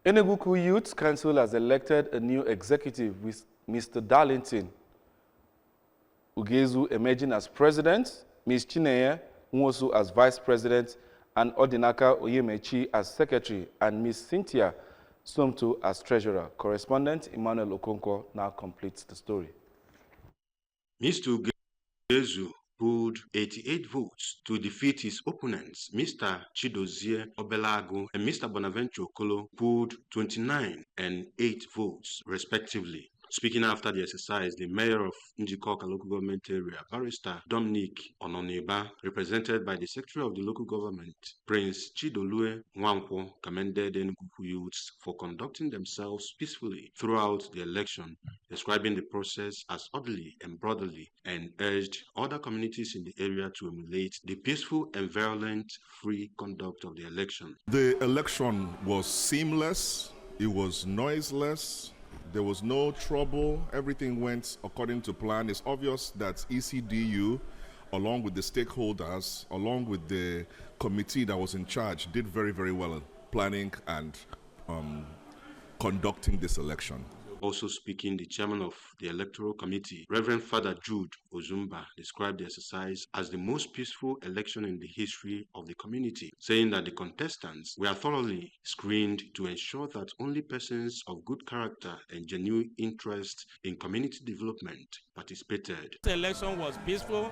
Enugwu Ukwu Youth Council has elected a new executive with Mr. Darlington Ugezu emerging as president, Ms. Chineye Nwosu as vice president, and Odinaka Oyemechi as secretary, and Ms. Cynthia Somto as treasurer. Correspondent Emmanuel Okonkwo now completes the story. Mr. Ugezu polled 88 votes to defeat his opponents, Mr. Chidozie Obelagu and Mr. Bonaventure Okolo, polled 29 and 8 votes, respectively. Speaking after the exercise, the mayor of Njikoka local government area, Barrister Dominic Ononeba, represented by the secretary of the local government, Prince Chidolue Nwankwo, commended Enugwu youths for conducting themselves peacefully throughout the election, describing the process as orderly and brotherly, and urged other communities in the area to emulate the peaceful and violent-free conduct of the election. The election was seamless, it was noiseless. There was no trouble. Everything went according to plan. It's obvious that ECDU, along with the stakeholders, along with the committee that was in charge, did very, very well in planning and conducting this election. Also speaking, the chairman of the electoral committee, Reverend Father Jude Ozumba, described the exercise as the most peaceful election in the history of the community, saying that the contestants were thoroughly screened to ensure that only persons of good character and genuine interest in community development participated. The election was peaceful,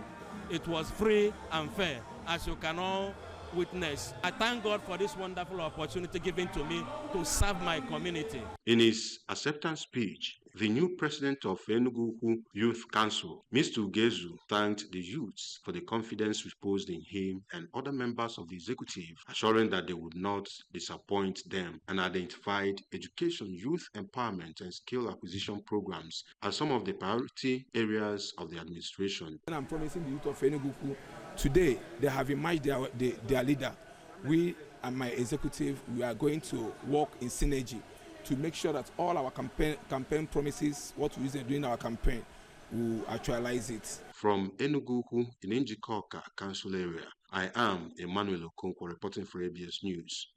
it was free and fair, as you can all witness. I thank God for this wonderful opportunity given to me to serve my community. In his acceptance speech, the new president of Enugwu Ukwu Youth Council, Mr. Ugezu, thanked the youths for the confidence reposed in him and other members of the executive, assuring that they would not disappoint them, and identified education, youth empowerment, and skill acquisition programs as some of the priority areas of the administration. And I'm promising the youth of Enugwu Ukwu, today they have emerged their leader. We and my executive, we are going to work in synergy to make sure that all our campaign promises, what we used during our campaign, will actualize it. From Enugwu Ukwu in Njikoka Council area, I am Emmanuel Okonkwo reporting for ABS News.